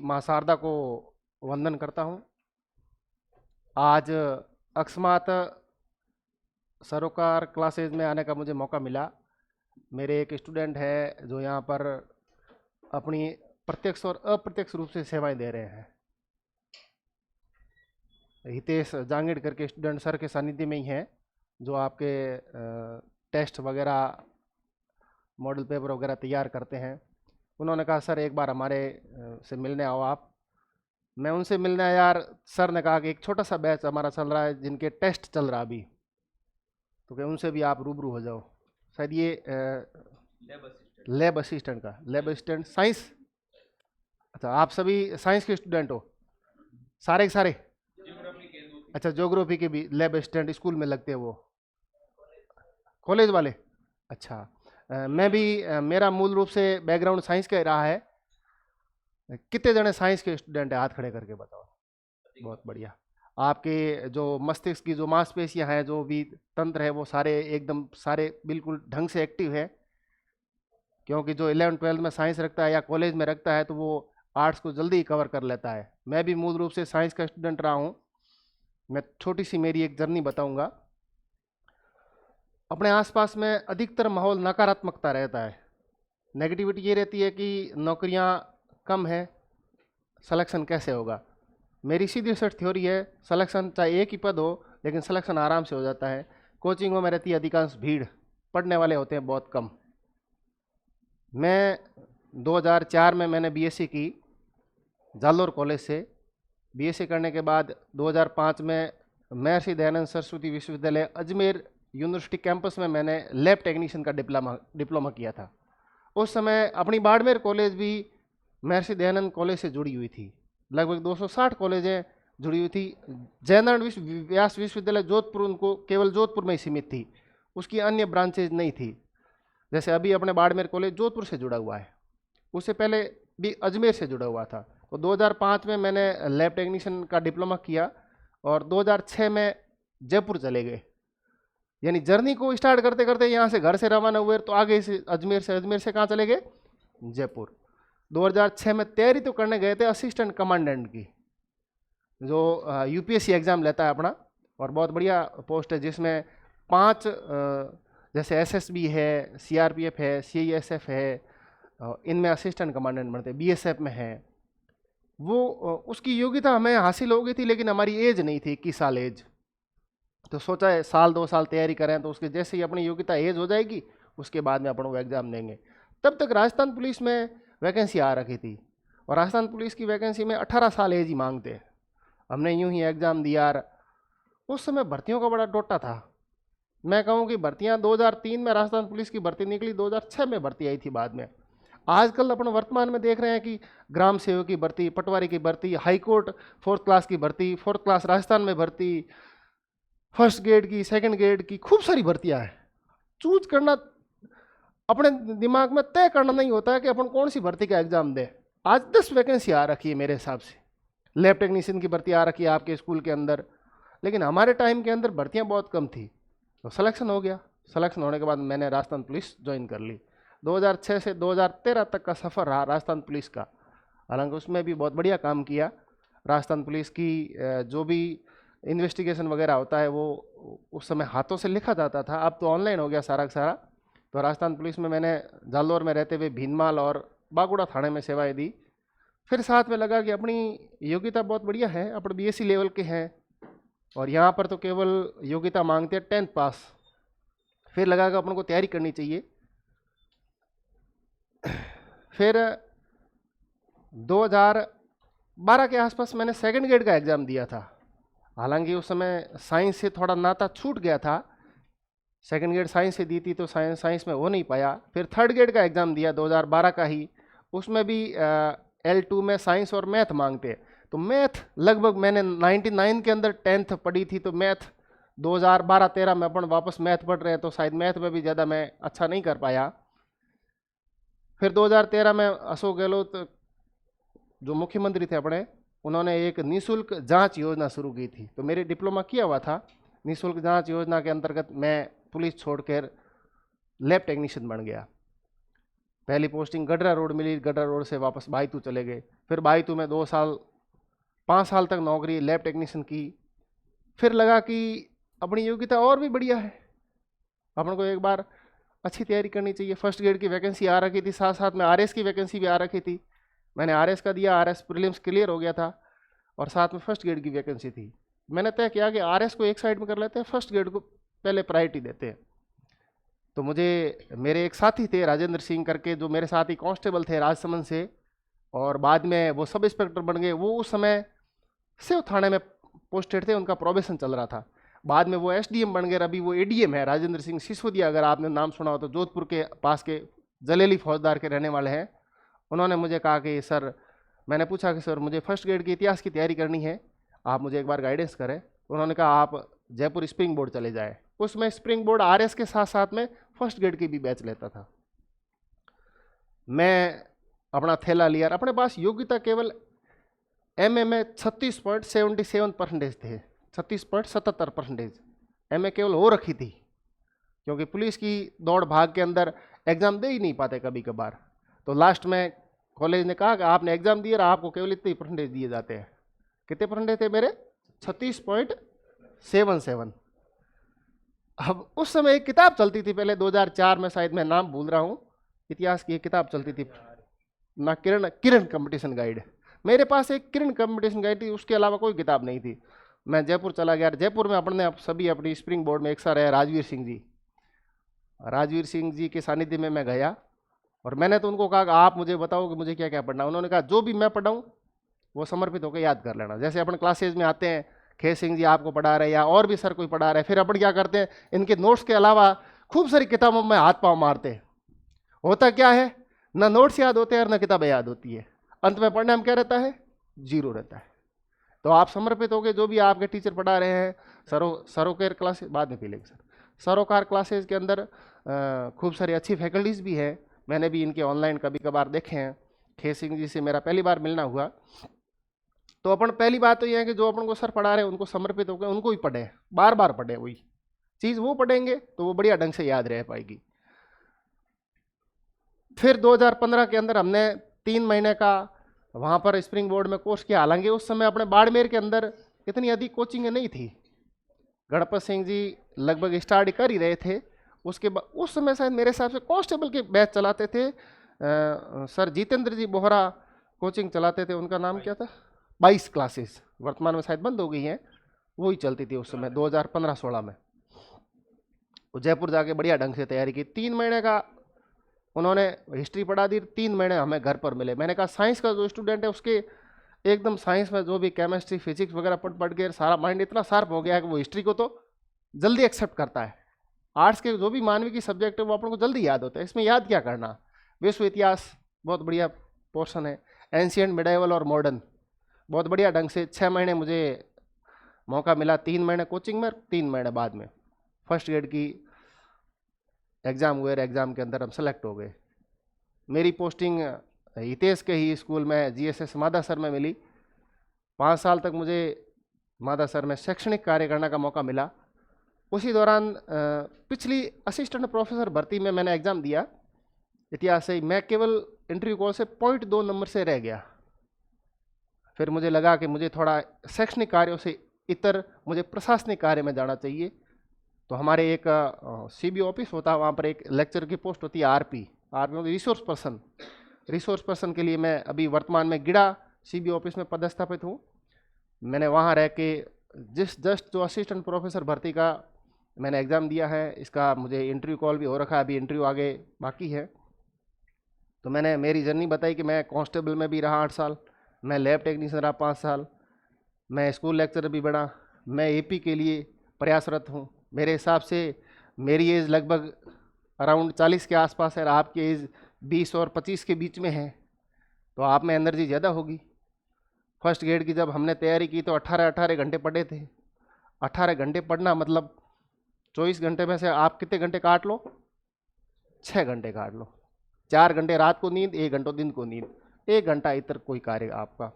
माँ शारदा को वंदन करता हूँ। आज अकस्मात सरोकार क्लासेज में आने का मुझे मौका मिला। मेरे एक स्टूडेंट है जो यहाँ पर अपनी प्रत्यक्ष और अप्रत्यक्ष रूप से सेवाएं दे रहे हैं। हितेश जांगीड़ करके स्टूडेंट सर के सानिध्य में ही हैं, जो आपके टेस्ट वगैरह मॉडल पेपर वगैरह तैयार करते हैं। उन्होंने कहा सर एक बार हमारे से मिलने आओ आप। मैं उनसे मिलने आया यार। सर ने कहा कि एक छोटा सा बैच हमारा चल रहा है जिनके टेस्ट चल रहा अभी, तो क्या उनसे भी आप रूबरू हो जाओ। शायद ये लैब असिस्टेंट का, लैब असिस्टेंट साइंस। अच्छा, आप सभी साइंस के स्टूडेंट हो सारे के सारे? अच्छा, ज्योग्राफी के भी लैब असिस्टेंट स्कूल में लगते हैं वो, कॉलेज वाले? अच्छा। मैं भी मेरा मूल रूप से बैकग्राउंड साइंस का ही रहा है। कितने जने साइंस के स्टूडेंट हैं? हाथ खड़े करके बताओ। बहुत बढ़िया। आपके जो मस्तिष्क की जो मांसपेशियां हैं, जो भी तंत्र है, वो सारे एकदम सारे बिल्कुल ढंग से एक्टिव है। क्योंकि जो 11th-12th में साइंस रखता है या कॉलेज में रखता है तो वो आर्ट्स को जल्दी ही कवर कर लेता है। मैं भी मूल रूप से साइंस का स्टूडेंट रहा हूँ। मैं छोटी सी मेरी एक जर्नी बताऊंगा। अपने आसपास में अधिकतर माहौल नकारात्मकता रहता है। नेगेटिविटी ये रहती है कि नौकरियां कम है, सिलेक्शन कैसे होगा। मेरी सीधी सच थ्योरी है, सिलेक्शन चाहे एक ही पद हो लेकिन सिलेक्शन आराम से हो जाता है। कोचिंगों में रहती है अधिकांश भीड़, पढ़ने वाले होते हैं बहुत कम। मैं 2004 में मैंने बीएससी की जालोर कॉलेज से। बीएससी करने के बाद 2005 में महर्षि दयानंद सरस्वती विश्वविद्यालय अजमेर यूनिवर्सिटी कैंपस में मैंने लैब टेक्नीशियन का डिप्लोमा किया था। उस समय अपनी बाड़मेर कॉलेज भी महर्षि दयानंद कॉलेज से जुड़ी हुई थी। लगभग 260 कॉलेजें जुड़ी हुई थी। जयनारायण व्यास विश्वविद्यालय जोधपुर उनको केवल जोधपुर में ही सीमित थी, उसकी अन्य ब्रांचेज नहीं थी। जैसे अभी अपने बाड़मेर कॉलेज जोधपुर से जुड़ा हुआ है, उससे पहले भी अजमेर से जुड़ा हुआ था। तो 2005 में मैंने लैब टेक्नीशियन का डिप्लोमा किया और 2006 में जयपुर चले गए। यानी जर्नी को स्टार्ट करते करते यहाँ से घर से रवाना हुए तो आगे से अजमेर से कहाँ चले गए? जयपुर। 2006 में तैयारी तो करने गए थे असिस्टेंट कमांडेंट की, जो यूपीएससी एग्ज़ाम लेता है अपना, और बहुत बढ़िया पोस्ट है जिसमें 5 जैसे एसएसबी है, सीआरपीएफ है, सीआईएसएफ है, इनमें असिस्टेंट कमांडेंट बनते हैं। बीएसएफ में है वो। उसकी योग्यता हमें हासिल हो गई थी लेकिन हमारी एज नहीं थी, 21 साल एज। तो सोचा है साल 2 साल तैयारी करें तो उसके जैसे ही अपनी योग्यता एज हो जाएगी उसके बाद में अपन वो एग्ज़ाम देंगे। तब तक राजस्थान पुलिस में वैकेंसी आ रखी थी और राजस्थान पुलिस की वैकेंसी में 18 साल एज ही मांगते। हमने यूं ही एग्ज़ाम दिया। उस समय भर्तियों का बड़ा टोटा था। मैं कहूँ कि भर्तियाँ 2003 में राजस्थान पुलिस की भर्ती निकली, 2006 में भर्ती आई थी बाद में। आजकल अपन वर्तमान में देख रहे हैं कि ग्राम सेवक की भर्ती, पटवारी की भर्ती, हाईकोर्ट 4th क्लास की भर्ती, 4th क्लास राजस्थान में भर्ती, फर्स्ट ग्रेड की, सेकंड ग्रेड की, खूब सारी भर्तियां हैं। चूज करना अपने दिमाग में तय करना नहीं होता है कि अपन कौन सी भर्ती का एग्जाम दें। आज 10 वैकेंसी आ रखी है मेरे हिसाब से। लैब टेक्नीशियन की भर्ती आ रखी है आपके स्कूल के अंदर, लेकिन हमारे टाइम के अंदर भर्तियां बहुत कम थी। तो सिलेक्शन हो गया। सिलेक्शन होने के बाद मैंने राजस्थान पुलिस ज्वाइन कर ली। 2006 से 2013 तक का सफ़र रहा राजस्थान पुलिस का। हालांकि उसमें भी बहुत बढ़िया काम किया। राजस्थान पुलिस की जो भी इन्वेस्टिगेशन वगैरह होता है वो उस समय हाथों से लिखा जाता था, अब तो ऑनलाइन हो गया सारा का सारा। तो राजस्थान पुलिस में मैंने जालौर में रहते हुए भीनमाल और बागुड़ा थाने में सेवाएं दी। फिर साथ में लगा कि अपनी योग्यता बहुत बढ़िया है, अपन बीएससी लेवल के हैं और यहाँ पर तो केवल योग्यता मांगते हैं 10th पास। फिर लगा कि अपन को तैयारी करनी चाहिए। फिर 2012 के आसपास मैंने सेकंड ग्रेड का एग्ज़ाम दिया था। हालांकि उस समय साइंस से थोड़ा नाता छूट गया था। सेकंड ग्रेड साइंस से दी थी तो साइंस में हो नहीं पाया। फिर थर्ड ग्रेड का एग्ज़ाम दिया 2012 का ही। उसमें भी L2 में साइंस और मैथ मांगते। तो मैथ लगभग मैंने 99 के अंदर 10th पढ़ी थी, तो मैथ 2012-13 में अपन वापस मैथ पढ़ रहे हैं तो शायद मैथ में भी ज़्यादा मैं अच्छा नहीं कर पाया। फिर 2013 में अशोक गहलोत जो मुख्यमंत्री थे अपने, उन्होंने एक निःशुल्क जांच योजना शुरू की थी। तो मेरी डिप्लोमा किया हुआ था। निःशुल्क जांच योजना के अंतर्गत मैं पुलिस छोड़कर लैब टेक्नीशियन बन गया। पहली पोस्टिंग गडरा रोड मिली, गडरा रोड से वापस बाईतू चले गए। फिर भाई मैं 2 साल 5 साल तक नौकरी लैब टेक्नीशियन की। फिर लगा कि अपनी योग्यता और भी बढ़िया है, अपन को एक बार अच्छी तैयारी करनी चाहिए। फर्स्ट ग्रेड की वैकेंसी आ रखी थी, साथ साथ में आरएस की वैकेंसी भी आ रखी थी। मैंने आरएस का दिया, आरएस प्रीलिम्स क्लियर हो गया था और साथ में फर्स्ट ग्रेड की वैकेंसी थी। मैंने तय किया कि आरएस को एक साइड में कर लेते हैं, फर्स्ट ग्रेड को पहले प्रायोरिटी देते हैं। तो मुझे मेरे एक साथी थे राजेंद्र सिंह करके, जो मेरे साथ ही कांस्टेबल थे राजसमंद से, और बाद में वो सब इंस्पेक्टर बन गए। वो उस समय सिव थाने में पोस्टेड थे, उनका प्रोबेशन चल रहा था। बाद में वो एसडीएम बन गए, अभी वो एडीएम है। राजेंद्र सिंह सिसोदिया, अगर आपने नाम सुना हो तो, जोधपुर के पास के जलेली फौजदार के रहने वाले हैं। उन्होंने मुझे कहा कि सर, मैंने पूछा कि सर मुझे फर्स्ट ग्रेड के इतिहास की तैयारी करनी है, आप मुझे एक बार गाइडेंस करें। उन्होंने कहा आप जयपुर स्प्रिंग बोर्ड चले जाए। उसमें स्प्रिंग बोर्ड आरएस के साथ साथ में फर्स्ट ग्रेड की भी बैच लेता था। मैं अपना थैला लिया, अपने पास योग्यता केवल एमए में 36.77% थे, 36.77%। एमए केवल हो रखी थी, क्योंकि पुलिस की दौड़ भाग के अंदर एग्ज़ाम दे ही नहीं पाते कभी कभार। तो लास्ट में कॉलेज ने कहा कि आपने एग्ज़ाम दिया और आपको केवल इतने ही परसेंटेज दिए जाते हैं। कितने परसेंटेज थे मेरे? 36.77। अब उस समय एक किताब चलती थी पहले, 2004 में शायद, मैं नाम भूल रहा हूँ, इतिहास की एक किताब चलती थी ना, किरण कंपटीशन गाइड। मेरे पास एक किरण कंपटीशन गाइड थी, उसके अलावा कोई किताब नहीं थी। मैं जयपुर चला गया। जयपुर में अपने सभी अपनी स्प्रिंग बोर्ड में एक सर है राजवीर सिंह जी। राजवीर सिंह जी के सानिध्य में मैं गया और मैंने तो उनको कहा कि आप मुझे बताओ कि मुझे क्या क्या पढ़ना। उन्होंने कहा जो भी मैं पढ़ाऊँ वो समर्पित होकर याद कर लेना। जैसे अपन क्लासेज में आते हैं, खे सिंह जी आपको पढ़ा रहे हैं या और भी सर कोई पढ़ा रहे हैं, फिर अपन क्या करते हैं, इनके नोट्स के अलावा खूब सारी किताबों में हाथ पाँव मारते हैं। होता क्या है, ना नोट्स याद होते हैं और ना किताबें याद होती है। अंत में पढ़ने में क्या रहता है? जीरो रहता है। तो आप समर्पित होकर जो भी आपके टीचर पढ़ा रहे हैं, सरोकार क्लासेस बाद में पी लेंगे सर, सरोकार क्लासेस के अंदर खूब सारी अच्छी फैकल्टीज़ भी है। मैंने भी इनके ऑनलाइन कभी कभार देखे हैं। खे सिंह जी से मेरा पहली बार मिलना हुआ। तो अपन पहली बात तो यह है कि जो अपन को सर पढ़ा रहे हैं उनको समर्पित होकर उनको ही पढ़ें, बार बार पढ़ें। वही चीज़ वो पढ़ेंगे तो वो बढ़िया ढंग से याद रह पाएगी। फिर 2015 के अंदर हमने 3 महीने का वहाँ पर स्प्रिंग बोर्ड में कोर्स किया। हालांकि उस समय अपने बाड़मेर के अंदर इतनी अधिक कोचिंग नहीं थी। गणपत सिंह जी लगभग स्टार्ट कर ही रहे थे। उसके बाद उस समय शायद मेरे हिसाब से कांस्टेबल के बैच चलाते थे सर जितेंद्र जी बोहरा कोचिंग चलाते थे। उनका नाम क्या था? 22 क्लासेस, वर्तमान में शायद बंद हो गई हैं, वही चलती थी उस समय 2015-16 में। जयपुर जाके बढ़िया ढंग से तैयारी की। 3 महीने का उन्होंने हिस्ट्री पढ़ा दी, 3 महीने हमें घर पर मिले। मैंने कहा साइंस का जो स्टूडेंट है उसके एकदम साइंस में जो भी केमिस्ट्री फिजिक्स वगैरह पढ़ पढ़ के सारा माइंड इतना शार्प हो गया है कि वो हिस्ट्री को तो जल्दी एक्सेप्ट करता है। आर्ट्स के जो भी मानवीय की सब्जेक्ट है वो अपन को जल्दी याद होता है। इसमें याद क्या करना, विश्व इतिहास बहुत बढ़िया पोर्शन है, एंशियंट मिडाइवल और मॉडर्न बहुत बढ़िया ढंग से। 6 महीने मुझे मौका मिला, 3 महीने कोचिंग में, 3 महीने बाद में फर्स्ट ग्रेड की एग्ज़ाम हुए। एग्ज़ाम के अंदर हम सेलेक्ट हो गए। मेरी पोस्टिंग हितेश के ही स्कूल में जीएसएस मादा सर में मिली। 5 साल तक मुझे मादा सर में शैक्षणिक कार्य करने का मौका मिला। उसी दौरान पिछली असिस्टेंट प्रोफेसर भर्ती में मैंने एग्ज़ाम दिया इतिहास से। मैं केवल इंटरव्यू कॉल से 0.2 नंबर से रह गया। फिर मुझे लगा कि मुझे थोड़ा शैक्षणिक कार्यों से इतर मुझे प्रशासनिक कार्य में जाना चाहिए। तो हमारे एक सीबी ऑफिस होता है, वहाँ पर एक लेक्चर की पोस्ट होती है आरपी मतलब रिसोर्स पर्सन। रिसोर्स पर्सन के लिए मैं अभी वर्तमान में गिड़ा सीबी ऑफिस में पदस्थापित हूँ। मैंने वहाँ रह के जस्ट जो असिस्टेंट प्रोफेसर भर्ती का मैंने एग्ज़ाम दिया है, इसका मुझे इंटरव्यू कॉल भी हो रखा है, अभी इंटरव्यू आगे बाकी है। तो मैंने मेरी जर्नी बताई कि मैं कांस्टेबल में भी रहा 8 साल, मैं लैब टेक्नीशियन रहा 5 साल, मैं स्कूल लेक्चरर भी बना, मैं एपी के लिए प्रयासरत हूँ। मेरे हिसाब से मेरी एज लगभग अराउंड 40 के आसपास है, आपकी एज 20 और 25 के बीच में है, तो आप में एनर्जी ज़्यादा होगी। फर्स्ट ग्रेड की जब हमने तैयारी की तो 18 घंटे पढ़े थे। 18 घंटे पढ़ना मतलब 24 घंटे में से आप कितने घंटे काट लो? 6 घंटे काट लो। 4 घंटे रात को नींद, 1 घंटा दिन को नींद, 1 घंटा इतर कोई कार्य आपका।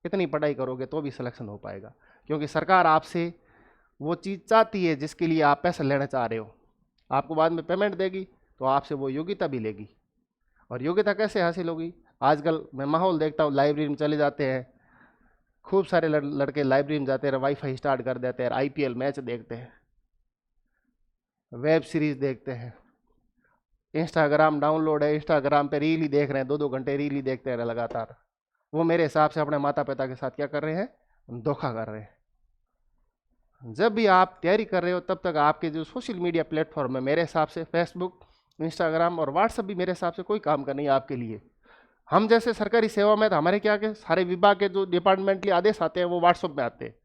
इतनी पढ़ाई करोगे तो भी सिलेक्शन हो पाएगा, क्योंकि सरकार आपसे वो चीज़ चाहती है जिसके लिए आप पैसा लेना चाह रहे हो। आपको बाद में पेमेंट देगी तो आपसे वो योग्यता भी लेगी। और योग्यता कैसे हासिल होगी? आजकल मैं माहौल देखता हूँ, लाइब्रेरी में चले जाते हैं, खूब सारे लड़के लाइब्रेरी में जाते हैं, वाईफाई स्टार्ट कर देते हैं, आईपीएल मैच देखते हैं, वेब सीरीज देखते हैं, इंस्टाग्राम डाउनलोड है, इंस्टाग्राम पे रील ही देख रहे हैं, 2-2 घंटे रील ही देखते हैं लगातार। वो मेरे हिसाब से अपने माता पिता के साथ क्या कर रहे हैं, धोखा कर रहे हैं। जब भी आप तैयारी कर रहे हो तब तक आपके जो सोशल मीडिया प्लेटफॉर्म है, मेरे हिसाब से फेसबुक, इंस्टाग्राम और व्हाट्सअप भी मेरे हिसाब से कोई काम का नहीं है आपके लिए। हम जैसे सरकारी सेवा में तो हमारे क्या के सारे विभाग के जो डिपार्टमेंटली आदेश आते हैं वो व्हाट्सअप में आते हैं।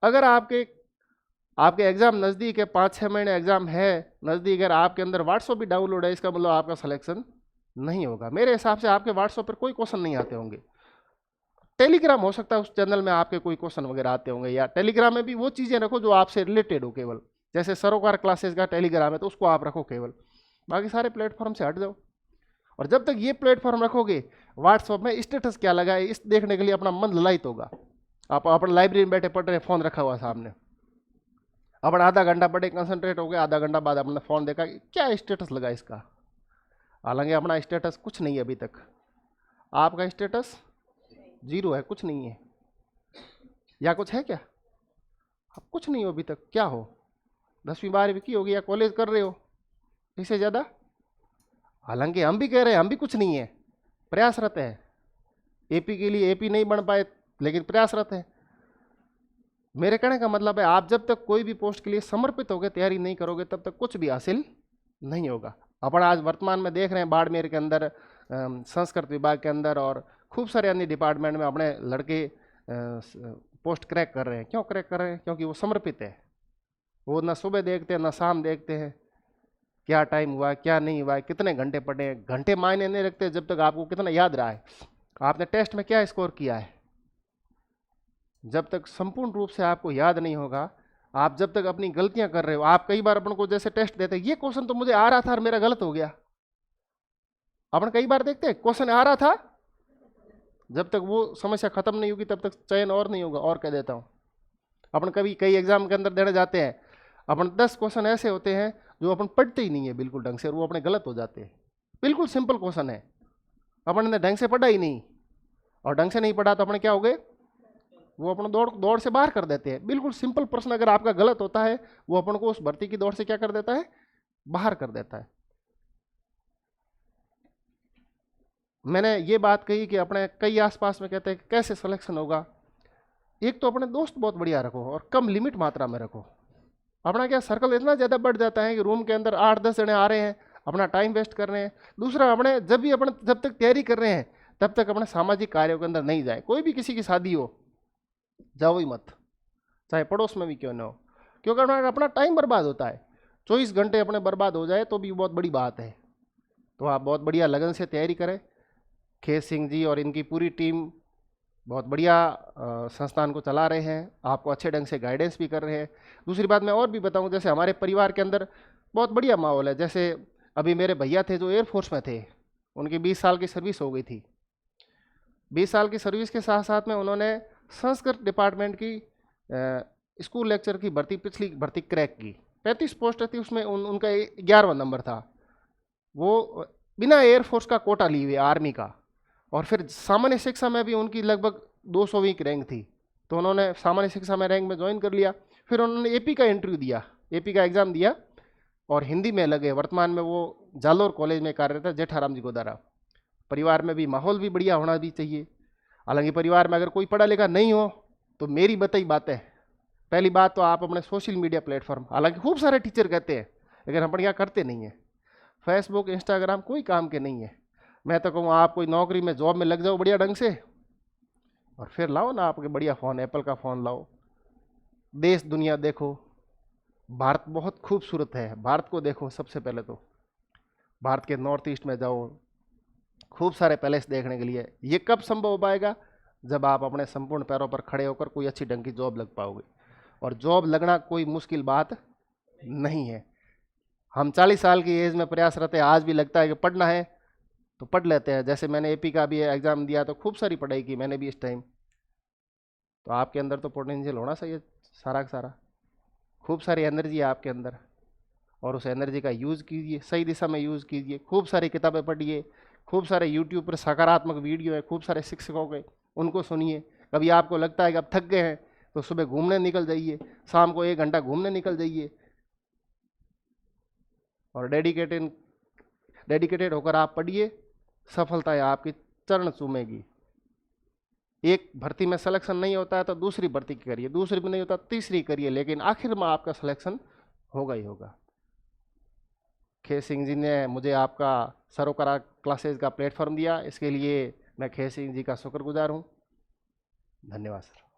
अगर आपके आपके एग्जाम नज़दीक है, 5-6 महीने एग्जाम है नज़दीक, अगर आपके अंदर व्हाट्सअप भी डाउनलोड है, इसका मतलब आपका सिलेक्शन नहीं होगा। मेरे हिसाब से आपके व्हाट्सअप पर कोई क्वेश्चन नहीं आते होंगे। टेलीग्राम हो सकता है उस चैनल में आपके कोई क्वेश्चन वगैरह आते होंगे, या टेलीग्राम में भी वो चीज़ें रखो जो आपसे रिलेटेड हो केवल। जैसे सरोकार क्लासेस का टेलीग्राम है तो उसको आप रखो केवल, बाकी सारे प्लेटफॉर्म से हट जाओ। और जब तक ये प्लेटफॉर्म रखोगे, व्हाट्सअप में स्टेटस क्या लगा है इस देखने के लिए अपना मन ललायित होगा। आप अपने लाइब्रेरी में बैठे पढ़ रहे, फ़ोन रखा हुआ सामने, अपन आधा घंटा पढ़े, कंसंट्रेट हो गया, आधा घंटा बाद अपना फ़ोन देखा कि क्या स्टेटस लगा इसका। हालांकि अपना स्टेटस कुछ नहीं है अभी तक, आपका स्टेटस जीरो है, कुछ नहीं है। या कुछ है क्या? आप कुछ नहीं हो अभी तक, क्या हो? 10वीं 12वीं की होगी या कॉलेज कर रहे हो, इससे ज़्यादा? हालांकि हम भी कह रहे हैं हम भी कुछ नहीं है, प्रयासरत है। एपी के लिए एपी नहीं बन पाए लेकिन प्रयासरत है। मेरे कहने का मतलब है आप जब तक कोई भी पोस्ट के लिए समर्पित होकर तैयारी नहीं करोगे तब तक कुछ भी हासिल नहीं होगा। अपन आज वर्तमान में देख रहे हैं बाड़मेर के अंदर, संस्कृत विभाग के अंदर और खूब सारे अन्य डिपार्टमेंट में अपने लड़के पोस्ट क्रैक कर रहे हैं। क्यों क्रैक कर रहे हैं? क्योंकि वो समर्पित है। वो ना सुबह देखते हैं ना शाम देखते हैं क्या टाइम हुआ क्या नहीं हुआ, कितने घंटे पढ़े हैं। घंटे मायने नहीं रखते जब तक आपको कितना याद रहा है, आपने टेस्ट में क्या स्कोर किया है। जब तक संपूर्ण रूप से आपको याद नहीं होगा, आप जब तक अपनी गलतियां कर रहे हो, आप कई बार अपन को जैसे टेस्ट देते हैं, ये क्वेश्चन तो मुझे आ रहा था और मेरा गलत हो गया। अपन कई बार देखते हैं क्वेश्चन आ रहा था, जब तक वो समस्या खत्म नहीं होगी तब तक चयन और नहीं होगा। और कह देता हूं, अपन कभी कई एग्जाम के अंदर देने जाते हैं, अपन 10 क्वेश्चन ऐसे होते हैं जो अपन पढ़ते ही नहीं है बिल्कुल ढंग से, और वो अपने गलत हो जाते हैं। बिल्कुल सिंपल क्वेश्चन है, अपन ने ढंग से पढ़ा ही नहीं, और ढंग से नहीं पढ़ा तो अपन क्या हो गए, वो अपन दौड़ दौड़ से बाहर कर देते हैं। बिल्कुल सिंपल प्रश्न अगर आपका गलत होता है, वो अपन को उस भर्ती की दौड़ से क्या कर देता है, बाहर कर देता है। मैंने ये बात कही कि अपने कई आसपास में कहते हैं कैसे सिलेक्शन होगा। एक तो अपने दोस्त बहुत बढ़िया रखो और कम लिमिट मात्रा में रखो। अपना क्या सर्कल इतना ज़्यादा बढ़ जाता है कि रूम के अंदर 8-10 जने आ रहे हैं, अपना टाइम वेस्ट कर रहे हैं। दूसरा, अपने जब तक तैयारी कर रहे हैं तब तक अपने सामाजिक कार्यों के अंदर नहीं जाए। कोई भी किसी की शादी हो, जाओ ही मत, चाहे पड़ोस में भी क्यों ना हो, क्योंकि अपना टाइम बर्बाद होता है। 24 घंटे अपने बर्बाद हो जाए तो भी बहुत बड़ी बात है। तो आप बहुत बढ़िया लगन से तैयारी करें। खेत सिंह जी और इनकी पूरी टीम बहुत बढ़िया संस्थान को चला रहे हैं, आपको अच्छे ढंग से गाइडेंस भी कर रहे हैं। दूसरी बात मैं और भी बताऊं, जैसे हमारे परिवार के अंदर बहुत बढ़िया माहौल है। जैसे अभी मेरे भैया थे जो एयरफोर्स में थे, उनकी 20 साल की सर्विस हो गई थी। 20 साल की सर्विस के साथ साथ में उन्होंने संस्कृत डिपार्टमेंट की स्कूल लेक्चर की पिछली भर्ती क्रैक की। 35 पोस्ट थी उसमें, उनका 11वां नंबर था। वो बिना एयरफोर्स का कोटा लिए हुए आर्मी का, और फिर सामान्य शिक्षा में भी उनकी लगभग 200वीं की रैंक थी, तो उन्होंने सामान्य शिक्षा में रैंक में ज्वाइन कर लिया। फिर उन्होंने एपी का इंटरव्यू दिया, एपी का एग्ज़ाम दिया और हिंदी में लगे। वर्तमान में वो जालोर कॉलेज में कार्यरत है, जेठाराम जी गोदारा। परिवार में भी माहौल भी बढ़िया होना भी चाहिए। हालांकि परिवार में अगर कोई पढ़ा लिखा नहीं हो तो मेरी बताई बात है, पहली बात तो आप अपने सोशल मीडिया प्लेटफॉर्म, हालांकि खूब सारे टीचर कहते हैं लेकिन हम बढ़िया करते नहीं हैं। फेसबुक इंस्टाग्राम कोई काम के नहीं है। मैं तो कहूँ आप कोई नौकरी में जॉब में लग जाओ बढ़िया ढंग से, और फिर लाओ ना आपके बढ़िया फ़ोन, एप्पल का फ़ोन लाओ, देश दुनिया देखो। भारत बहुत खूबसूरत है, भारत को देखो। सबसे पहले तो भारत के नॉर्थ ईस्ट में जाओ, खूब सारे पैलेस देखने के लिए। ये कब संभव हो पाएगा? जब आप अपने संपूर्ण पैरों पर खड़े होकर कोई अच्छी ढंग की जॉब लग पाओगे, और जॉब लगना कोई मुश्किल बात नहीं है। हम 40 साल की एज में प्रयासरत है, आज भी लगता है कि पढ़ना है तो पढ़ लेते हैं। जैसे मैंने एपी का भी एग्ज़ाम दिया तो खूब सारी पढ़ाई की मैंने भी इस टाइम। तो आपके अंदर तो पोटेंशियल होना चाहिए सारा का सारा, खूब सारी एनर्जी है आपके अंदर, और उस एनर्जी का यूज़ कीजिए, सही दिशा में यूज़ कीजिए। खूब सारी किताबें पढ़िए, खूब सारे यूट्यूब पर सकारात्मक वीडियो है, खूब सारे शिक्षकों के, उनको सुनिए। कभी आपको लगता है कि अब थक गए हैं तो सुबह घूमने निकल जाइए, शाम को 1 घंटा घूमने निकल जाइए, और डेडिकेटेड होकर आप पढ़िए। सफलता आपकी चरण चूमेगी। एक भर्ती में सिलेक्शन नहीं होता है तो दूसरी भर्ती करिए, दूसरी में नहीं होता तीसरी करिए, लेकिन आखिर में आपका सिलेक्शन होगा ही होगा। खे सिंह जी ने मुझे आपका सरोकारा क्लासेज का प्लेटफॉर्म दिया, इसके लिए मैं खे सिंह जी का शुक्रगुजार हूँ। धन्यवाद सर।